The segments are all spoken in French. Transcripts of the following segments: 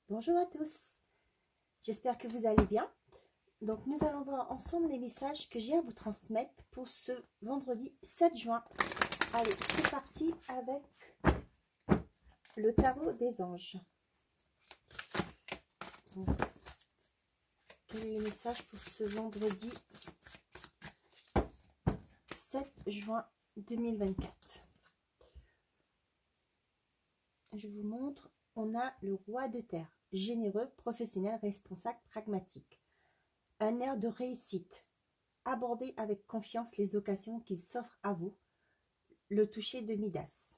Bonjour à tous, j'espère que vous allez bien. Donc nous allons voir ensemble les messages que j'ai à vous transmettre pour ce vendredi 7 juin. Allez, c'est parti avec le tarot des anges. Donc, quel est le message pour ce vendredi 7 juin 2024? Je vous montre, on a le roi de terre, généreux, professionnel, responsable, pragmatique. Un air de réussite. Abordez avec confiance les occasions qui s'offrent à vous. Le toucher de Midas.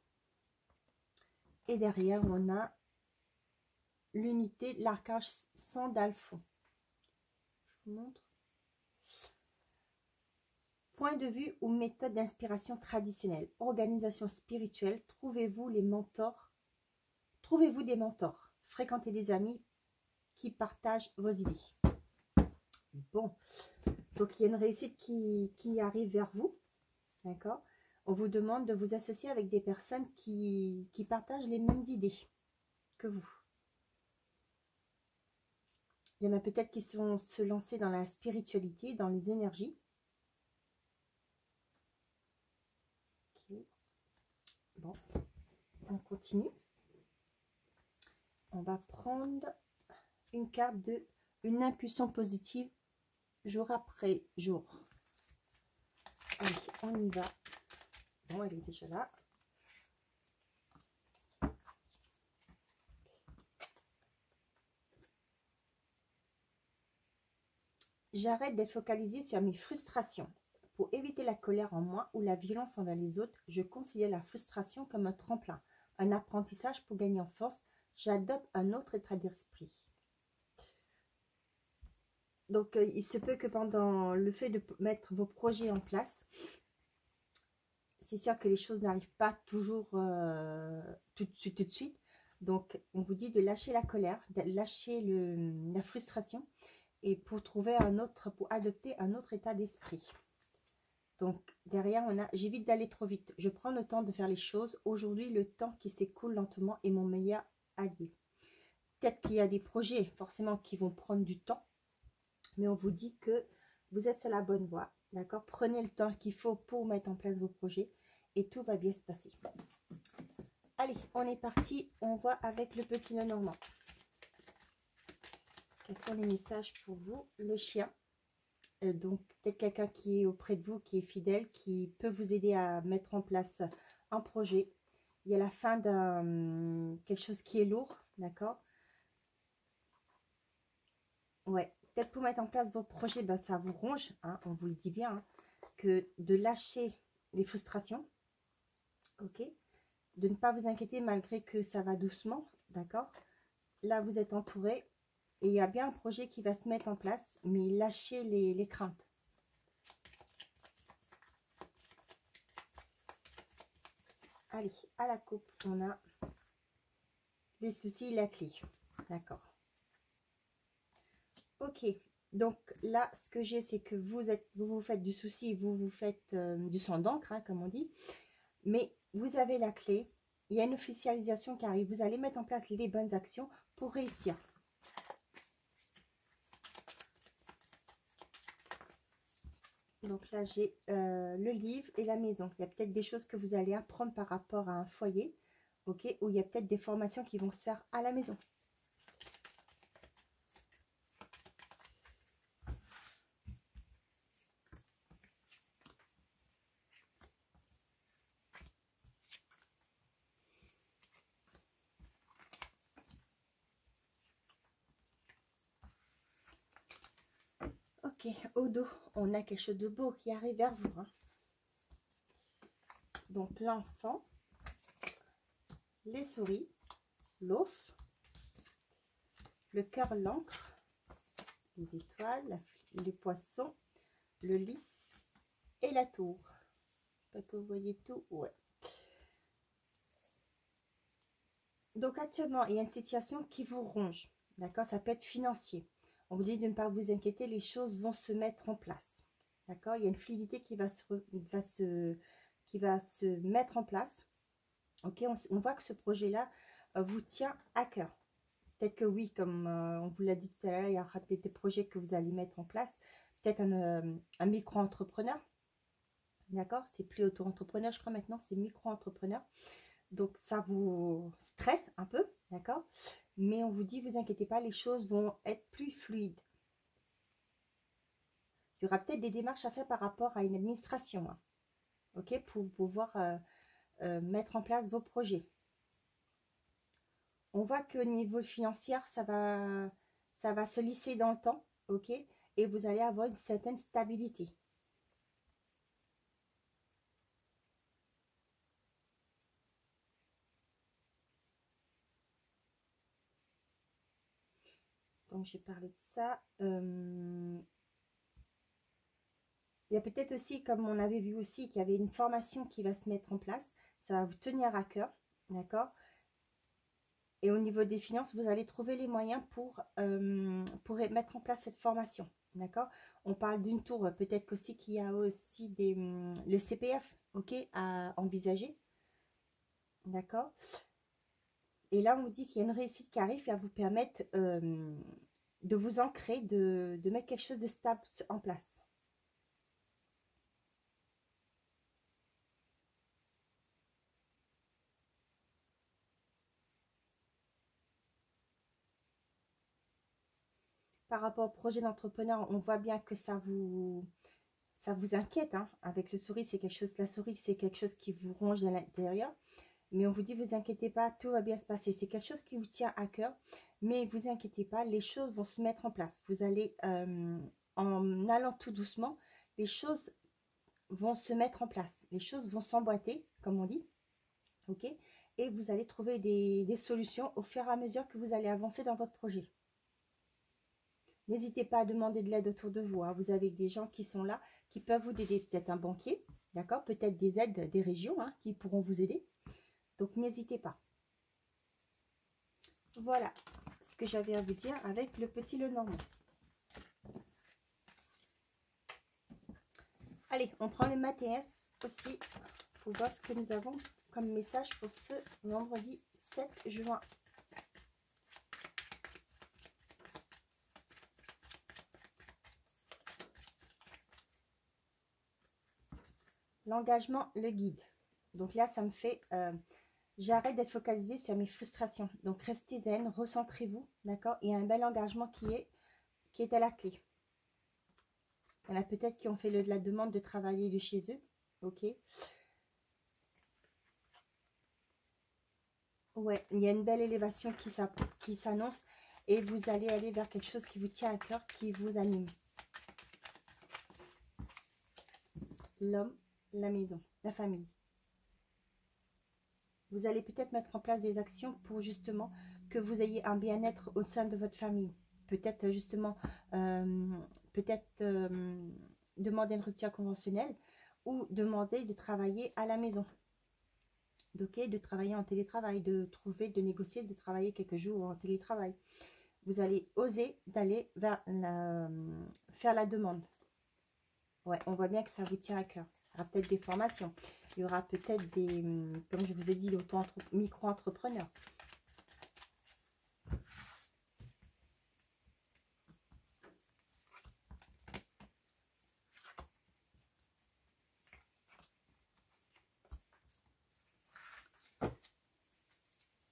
Et derrière, on a l'unité, l'archange Sandalphon. Je vous montre. Point de vue ou méthode d'inspiration traditionnelle. Organisation spirituelle. Trouvez-vous des mentors. Fréquentez des amis qui partagent vos idées. Bon, donc il y a une réussite qui arrive vers vous. D'accord? On vous demande de vous associer avec des personnes qui partagent les mêmes idées que vous. Il y en a peut-être qui sont se lancer dans la spiritualité, dans les énergies. Okay. Bon, on continue. On va prendre une carte de une impulsion positive jour après jour. Allez, on y va. Bon, elle est déjà là. J'arrête d'être focalisée sur mes frustrations. Pour éviter la colère en moi ou la violence envers les autres, je considère la frustration comme un tremplin, un apprentissage pour gagner en force. J'adopte un autre état d'esprit. Donc, il se peut que pendant le fait de mettre vos projets en place, c'est sûr que les choses n'arrivent pas toujours tout de suite. Donc, on vous dit de lâcher la colère, de lâcher la frustration et pour trouver pour adopter un autre état d'esprit. Donc, derrière, on a « J'évite d'aller trop vite. Je prends le temps de faire les choses. Aujourd'hui, le temps qui s'écoule lentement est mon meilleur allié. » Peut-être qu'il y a des projets, forcément, qui vont prendre du temps. Mais on vous dit que vous êtes sur la bonne voie. D'accord? Prenez le temps qu'il faut pour mettre en place vos projets. Et tout va bien se passer. Allez, on est parti. On voit avec le petit Lenormand. Quels sont les messages pour vous? Le chien. Donc, peut-être quelqu'un qui est auprès de vous, qui est fidèle, qui peut vous aider à mettre en place un projet. Il y a la fin d'un quelque chose qui est lourd, d'accord? Ouais, peut-être pour mettre en place vos projets, ben, ça vous ronge, hein, on vous le dit bien, hein, que de lâcher les frustrations, ok? De ne pas vous inquiéter malgré que ça va doucement, d'accord? Là, vous êtes entouré. Et il y a bien un projet qui va se mettre en place, mais lâchez les craintes. Allez, à la coupe, on a les soucis et la clé. D'accord. Ok, donc là, ce que j'ai, c'est que vous vous faites du souci, vous faites du sang d'encre, hein, comme on dit. Mais vous avez la clé. Il y a une officialisation qui arrive. Vous allez mettre en place les bonnes actions pour réussir. Donc là, j'ai le livre et la maison. Il y a peut-être des choses que vous allez apprendre par rapport à un foyer, ok, ou il y a peut-être des formations qui vont se faire à la maison. Ok, au dos, on a quelque chose de beau qui arrive vers vous, hein. Donc l'enfant, les souris, l'ours, le cœur, l'encre, les étoiles, les poissons, le lys et la tour. Pas que vous voyez tout, ouais. Donc actuellement, il y a une situation qui vous ronge, d'accord? Ça peut être financier. On vous dit de ne pas vous inquiéter, les choses vont se mettre en place, d'accord? Il y a une fluidité qui va se mettre en place. Ok, on voit que ce projet-là vous tient à cœur. peut-être que oui, comme on vous l'a dit tout à l'heure, il y aura des projets que vous allez mettre en place. Peut-être un micro-entrepreneur. D'accord? C'est plus auto-entrepreneur, je crois maintenant, c'est micro-entrepreneur. Donc, ça vous stresse un peu, d'accord? Mais on vous dit, vous inquiétez pas, les choses vont être plus fluides. Il y aura peut-être des démarches à faire par rapport à une administration, hein, ok? Pour pouvoir mettre en place vos projets. On voit qu'au niveau financier, ça va se lisser dans le temps, ok? Et vous allez avoir une certaine stabilité. Donc, j'ai parlé de ça. Il y a peut-être aussi, comme on avait vu aussi, qu'il y avait une formation qui va se mettre en place. Ça va vous tenir à cœur, d'accord? Et au niveau des finances, vous allez trouver les moyens pour mettre en place cette formation, d'accord? On parle d'une tour, peut-être qu'aussi qu'il y a aussi le CPF, ok, à envisager, d'accord? Et là, on vous dit qu'il y a une réussite qui arrive et à vous permettre de vous ancrer, de mettre quelque chose de stable en place. Par rapport au projet d'entrepreneur, on voit bien que ça vous inquiète, hein. Avec le souris, c'est quelque chose, la souris, c'est quelque chose qui vous ronge à l'intérieur. Mais on vous dit, vous inquiétez pas, tout va bien se passer. C'est quelque chose qui vous tient à cœur, mais vous inquiétez pas, les choses vont se mettre en place. Vous allez, en allant tout doucement, les choses vont se mettre en place. Les choses vont s'emboîter, comme on dit, ok? Et vous allez trouver des solutions au fur et à mesure que vous allez avancer dans votre projet. N'hésitez pas à demander de l'aide autour de vous, hein. Vous avez des gens qui sont là, qui peuvent vous aider. Peut-être un banquier, d'accord? Peut-être des aides des régions, hein, qui pourront vous aider. Donc, n'hésitez pas. Voilà ce que j'avais à vous dire avec le petit Lenormand. Allez, on prend le Mathias aussi pour voir ce que nous avons comme message pour ce vendredi 7 juin. L'engagement, le guide. Donc là, ça me fait... j'arrête d'être focalisée sur mes frustrations. Donc, restez zen, recentrez-vous, d'accord? Il y a un bel engagement qui est à la clé. Il y en a peut-être qui ont fait la demande de travailler de chez eux, ok? Ouais, il y a une belle élévation qui s'annonce et vous allez aller vers quelque chose qui vous tient à cœur, qui vous anime. L'homme, la maison, la famille. Vous allez peut-être mettre en place des actions pour justement que vous ayez un bien-être au sein de votre famille. Peut-être justement, demander une rupture conventionnelle ou demander de travailler à la maison. Ok, de travailler en télétravail, de négocier, de travailler quelques jours en télétravail. Vous allez oser d'aller vers faire la demande. Ouais, on voit bien que ça vous tient à cœur. Il y aura peut-être des formations. Il y aura peut-être des, comme je vous ai dit, micro-entrepreneurs.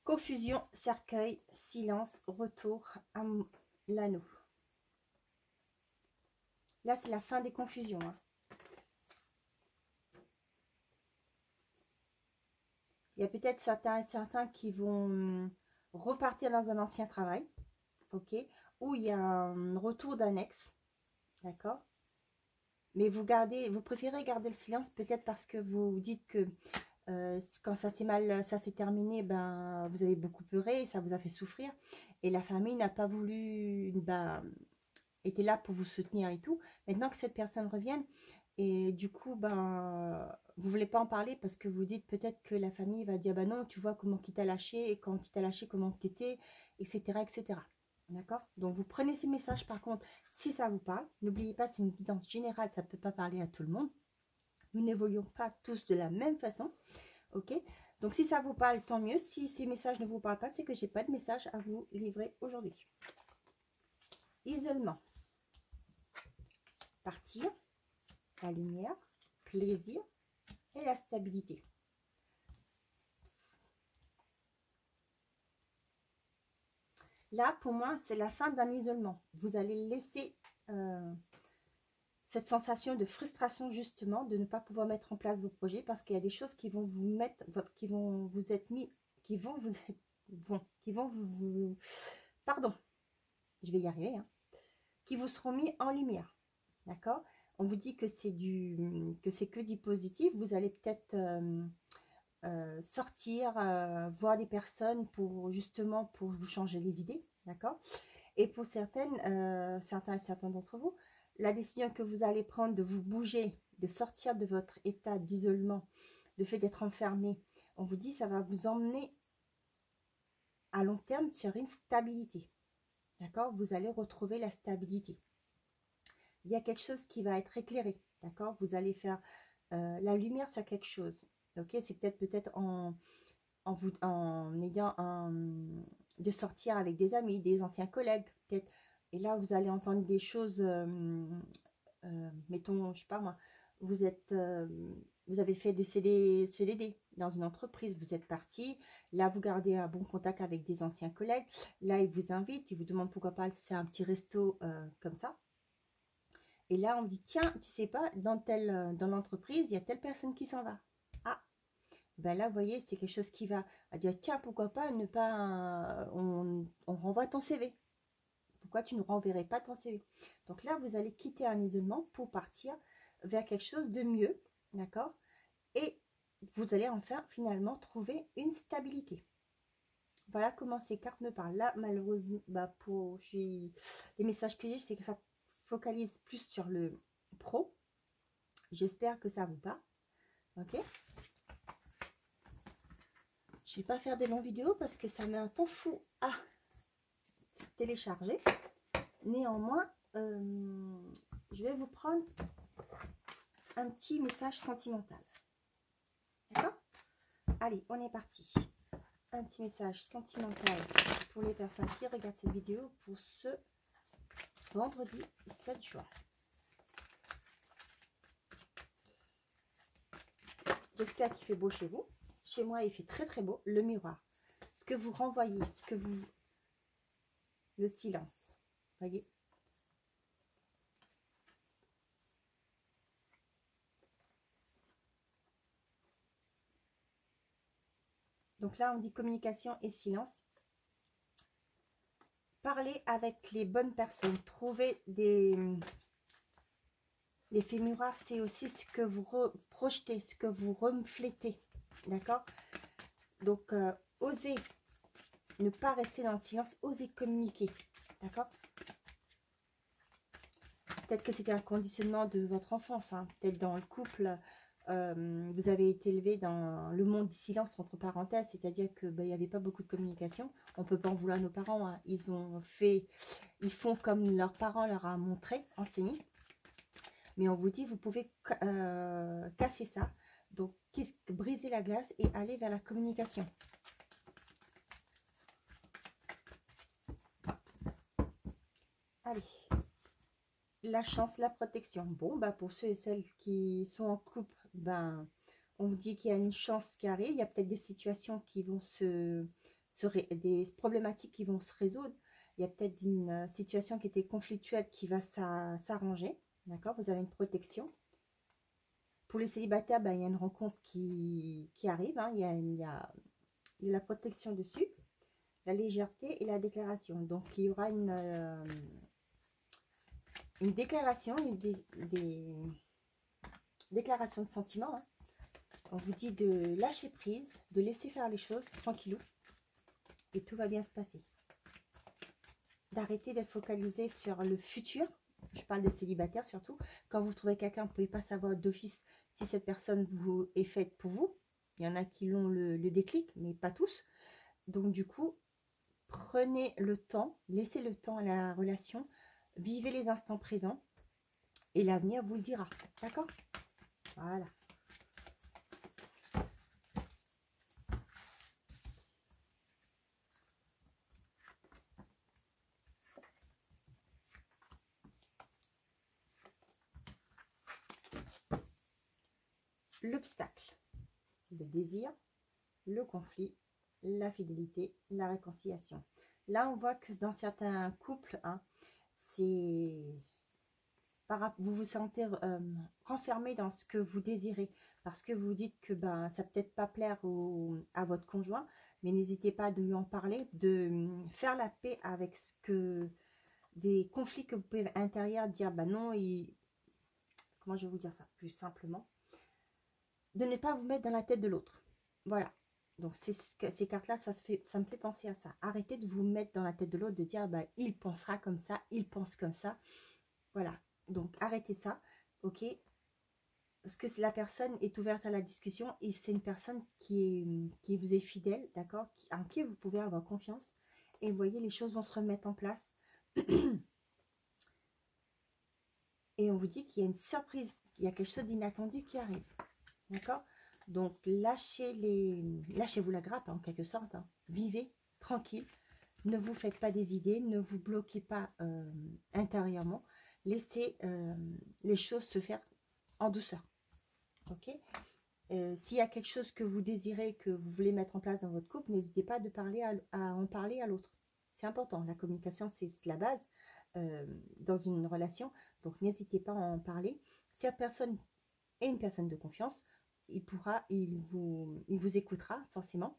Confusion, cercueil, silence, retour à l'anneau. Là, c'est la fin des confusions, hein. Il y a peut-être certains qui vont repartir dans un ancien travail, ok, ou il y a un retour d'annexe, d'accord. Mais vous préférez garder le silence, peut-être parce que vous dites que quand ça s'est terminé, ben vous avez beaucoup pleuré, ça vous a fait souffrir, et la famille n'a pas voulu, ben, était là pour vous soutenir et tout. Maintenant que cette personne revienne, et du coup, ben, vous voulez pas en parler parce que vous dites peut-être que la famille va dire, ben non, tu vois comment il t'a lâché, et quand il t'a lâché, comment t'étais, etc., etc. D'accord? Donc, vous prenez ces messages, par contre, si ça vous parle, n'oubliez pas, c'est une guidance générale, ça ne peut pas parler à tout le monde. Nous n'évoluons pas tous de la même façon, ok? Donc, si ça vous parle, tant mieux. Si ces messages ne vous parlent pas, c'est que j'ai pas de message à vous livrer aujourd'hui. Isolement. Partir. La lumière. Plaisir. Et la stabilité. Là, pour moi, c'est la fin d'un isolement. Vous allez laisser cette sensation de frustration, justement, de ne pas pouvoir mettre en place vos projets parce qu'il y a des choses qui vont vous mettre, qui vont vous être mis, pardon, je vais y arriver, hein, qui vous seront mis en lumière. D'accord? On vous dit que c'est que du positif. Vous allez peut-être sortir, voir des personnes pour justement pour vous changer les idées. D'accord? Et pour certains d'entre vous, la décision que vous allez prendre de vous bouger, de sortir de votre état d'isolement, le fait d'être enfermé, on vous dit ça va vous emmener à long terme sur une stabilité. D'accord? Vous allez retrouver la stabilité. Il y a quelque chose qui va être éclairé. D'accord? Vous allez faire la lumière sur quelque chose. Ok? C'est peut-être en ayant de sortir avec des amis, des anciens collègues, peut-être. Et là, vous allez entendre des choses, mettons, je sais pas moi, vous avez fait de CDD dans une entreprise, vous êtes parti, là, vous gardez un bon contact avec des anciens collègues, là, ils vous invitent, ils vous demandent pourquoi pas se faire un petit resto comme ça. Et là, on dit, tiens, tu sais pas, dans l'entreprise, il y a telle personne qui s'en va. Ah, ben là, vous voyez, c'est quelque chose qui va dire, tiens, pourquoi pas ne pas, on renvoie ton CV. Pourquoi tu ne renverrais pas ton CV? Donc là, vous allez quitter un isolement pour partir vers quelque chose de mieux, d'accord? Et vous allez enfin, finalement, trouver une stabilité. Voilà comment ces cartes me parlent. Là, malheureusement, bah, les messages que j'ai, c'est que ça focalise plus sur le pro. J'espère que ça vous parle. Ok? Je ne vais pas faire des longues vidéos parce que ça met un temps fou à télécharger. Néanmoins, je vais vous prendre un petit message sentimental. D'accord? Allez, on est parti. Un petit message sentimental pour les personnes qui regardent cette vidéo pour ce vendredi 7 juin. J'espère qu'il fait beau chez vous. Chez moi, il fait très très beau. Le miroir. Ce que vous renvoyez, le silence. Voyez? Donc là, on dit communication et silence. Parlez avec les bonnes personnes. Trouvez l'effet miroir, c'est aussi ce que vous projetez, ce que vous reflétez. D'accord? Donc, osez ne pas rester dans le silence, osez communiquer. D'accord? Peut-être que c'était un conditionnement de votre enfance. Hein. Peut-être dans le couple, vous avez été élevé dans le monde du silence, entre parenthèses. C'est-à-dire qu'il n'y avait pas beaucoup de communication. On ne peut pas en vouloir à nos parents. Hein. Ils font comme leurs parents leur ont montré, enseigné. Mais on vous dit, vous pouvez casser ça. Donc, briser la glace et aller vers la communication. Allez. La chance, la protection. Bon, bah pour ceux et celles qui sont en couple, ben, on vous dit qu'il y a une chance qui arrive. Il y a peut-être des situations qui vont des problématiques qui vont se résoudre. Il y a peut-être une situation qui était conflictuelle qui va s'arranger. D'accord? Vous avez une protection. Pour les célibataires, ben, il y a une rencontre qui arrive. Hein. Il y a la protection dessus, la légèreté et la déclaration. Donc, il y aura une déclaration, des déclarations de sentiments. Hein. On vous dit de lâcher prise, de laisser faire les choses tranquillou. Et tout va bien se passer. D'arrêter d'être focalisé sur le futur. Je parle des célibataires surtout. Quand vous trouvez quelqu'un, vous ne pouvez pas savoir d'office si cette personne est faite pour vous. Il y en a qui l'ont le déclic, mais pas tous. Donc du coup, prenez le temps, laissez le temps à la relation. Vivez les instants présents et l'avenir vous le dira. D'accord? Voilà. l'obstacle, le désir, le conflit, la fidélité, la réconciliation. Là, on voit que dans certains couples, hein, vous vous sentez renfermé dans ce que vous désirez, parce que vous dites que ben, ça peut-être pas plaire à votre conjoint, mais n'hésitez pas à lui en parler, de faire la paix avec des conflits que vous pouvez à l'intérieur dire, bah non, comment je vais vous dire ça plus simplement, de ne pas vous mettre dans la tête de l'autre. Voilà. Donc ces cartes-là, ça me fait penser à ça. Arrêtez de vous mettre dans la tête de l'autre, de dire, bah, il pensera comme ça, il pense comme ça. Voilà. Donc arrêtez ça, ok? Parce que la personne est ouverte à la discussion et c'est une personne qui vous est fidèle, d'accord? En qui vous pouvez avoir confiance. Et vous voyez, les choses vont se remettre en place. Et on vous dit qu'il y a une surprise, il y a quelque chose d'inattendu qui arrive. D'accord? Donc, lâchez-vous la grappe, hein, en quelque sorte. Hein. Vivez tranquille. Ne vous faites pas des idées. Ne vous bloquez pas intérieurement. Laissez les choses se faire en douceur. Ok? S'il y a quelque chose que vous désirez, que vous voulez mettre en place dans votre couple, n'hésitez pas à en parler à l'autre. C'est important. La communication, c'est la base dans une relation. Donc, n'hésitez pas à en parler. Si la personne est une personne de confiance, il vous écoutera forcément.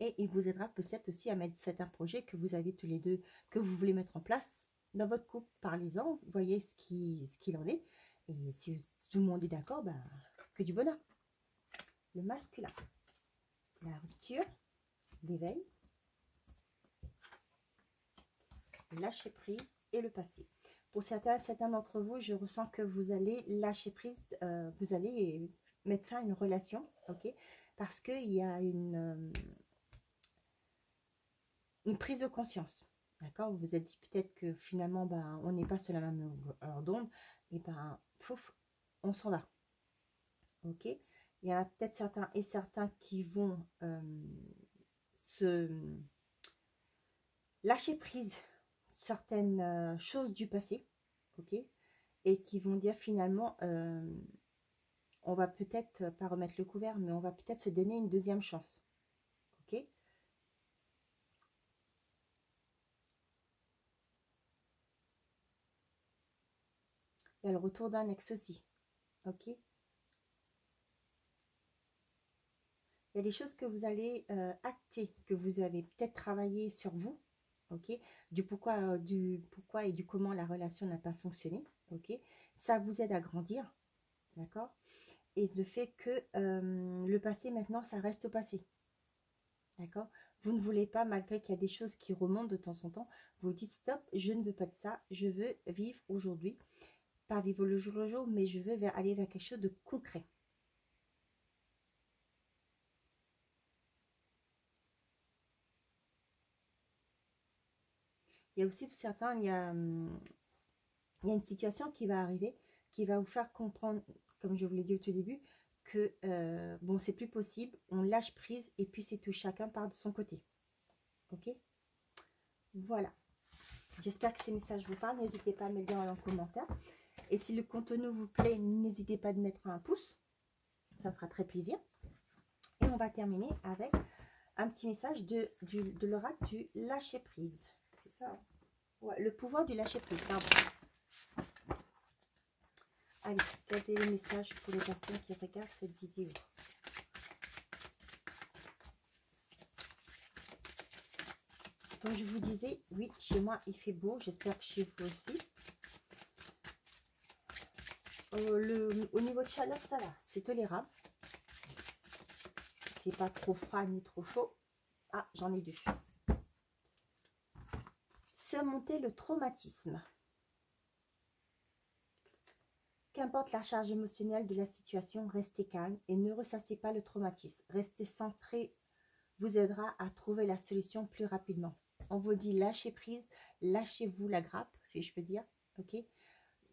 Et il vous aidera peut-être aussi à mettre certains projets que vous avez tous les deux, que vous voulez mettre en place dans votre couple. Parlez-en, voyez ce qu'il en est. Et si tout le monde est d'accord, ben, que du bonheur. Le masculin, la rupture, l'éveil, lâcher prise et le passé. Pour certains d'entre vous, je ressens que vous allez lâcher prise, vous allez mettre fin à une relation, ok? Parce qu'il y a une prise de conscience, d'accord? Vous vous êtes dit peut-être que finalement, ben, on n'est pas sur la même longueur d'onde, et ben, pouf, on s'en va, ok? Il y en a peut-être certains qui vont se lâcher prise certaines choses du passé, ok, et qui vont dire finalement, on va peut-être pas remettre le couvert, mais on va peut-être se donner une deuxième chance, ok. Il y a le retour d'un ex aussi, ok. Il y a des choses que vous allez acter, que vous avez peut-être travaillé sur vous, ok, du pourquoi et du comment la relation n'a pas fonctionné, ok. Ça vous aide à grandir, d'accord. Et le fait que le passé, maintenant, ça reste au passé. D'accord? Vous ne voulez pas, malgré qu'il y a des choses qui remontent de temps en temps, vous dites stop, je ne veux pas de ça, je veux vivre aujourd'hui. Pas vivre le jour, mais je veux aller vers quelque chose de concret. Il y a aussi pour certains, il y a une situation qui va arriver, qui va vous faire comprendre, comme je vous l'ai dit au tout début, que bon, c'est plus possible, on lâche prise et puis c'est tout, chacun part de son côté. Ok? Voilà. J'espère que ces messages vous parlent. N'hésitez pas à me le dire en commentaire. Et si le contenu vous plaît, n'hésitez pas de mettre un pouce. Ça me fera très plaisir. Et on va terminer avec un petit message de l'oracle du lâcher prise. C'est ça, hein? Ouais, le pouvoir du lâcher prise. Pardon. Allez, regardez les messages pour les personnes qui regardent cette vidéo. Donc je vous disais, oui, chez moi il fait beau. J'espère que chez vous aussi. Au niveau de chaleur, ça va, c'est tolérable. C'est pas trop froid ni trop chaud. Ah, j'en ai deux. Surmonter le traumatisme. Qu'importe la charge émotionnelle de la situation, restez calme et ne ressassez pas le traumatisme. Restez centré vous aidera à trouver la solution plus rapidement. On vous dit lâchez prise, lâchez-vous la grappe, si je peux dire, ok?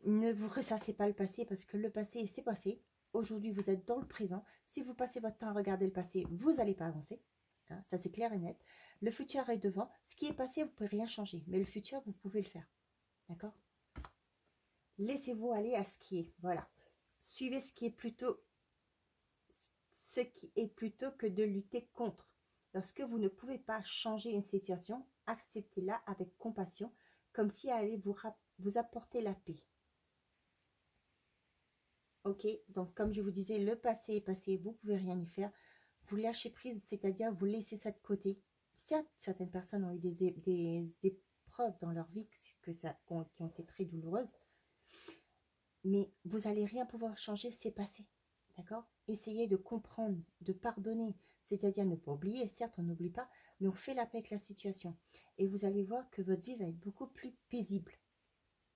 Ne vous ressassez pas le passé parce que le passé, c'est passé. Aujourd'hui, vous êtes dans le présent. Si vous passez votre temps à regarder le passé, vous n'allez pas avancer. Hein, ça, c'est clair et net. Le futur est devant. Ce qui est passé, vous ne pouvez rien changer. Mais le futur, vous pouvez le faire. D'accord? Laissez-vous aller à ce qui est. Voilà. Suivez ce qui est plutôt ce qui est plutôt que de lutter contre. Lorsque vous ne pouvez pas changer une situation, acceptez-la avec compassion, comme si elle allait vous apporter la paix. Ok, donc comme je vous disais, le passé est passé, vous ne pouvez rien y faire. Vous lâchez prise, c'est-à-dire vous laissez ça de côté. Certes, certaines personnes ont eu des épreuves dans leur vie qui ont été très douloureuses, mais vous n'allez rien pouvoir changer, c'est passé. D'accord? Essayez de comprendre, de pardonner, c'est-à-dire ne pas oublier. Certes, on n'oublie pas, mais on fait la paix avec la situation. Et vous allez voir que votre vie va être beaucoup plus paisible.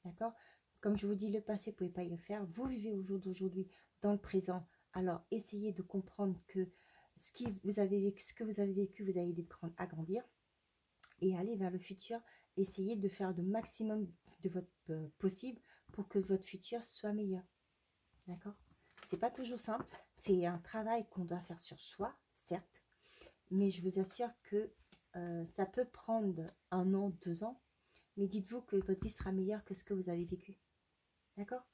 D'accord? Comme je vous dis, le passé, vous ne pouvez pas y le faire. Vous vivez au jour d'aujourd'hui, dans le présent. Alors, essayez de comprendre que ce que vous avez vécu, vous allez agrandir et aller vers le futur. Essayez de faire le maximum de votre possible pour que votre futur soit meilleur. D'accord? C'est pas toujours simple. C'est un travail qu'on doit faire sur soi, certes. Mais je vous assure que ça peut prendre 1 an, 2 ans. Mais dites-vous que votre vie sera meilleure que ce que vous avez vécu. D'accord?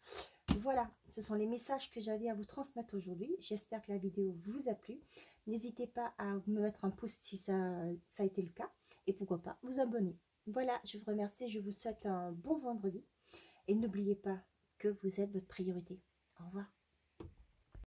Voilà, ce sont les messages que j'avais à vous transmettre aujourd'hui. J'espère que la vidéo vous a plu. N'hésitez pas à me mettre un pouce si ça a été le cas. Et pourquoi pas vous abonner. Voilà, je vous remercie. Je vous souhaite un bon vendredi. Et n'oubliez pas que vous êtes votre priorité. Au revoir.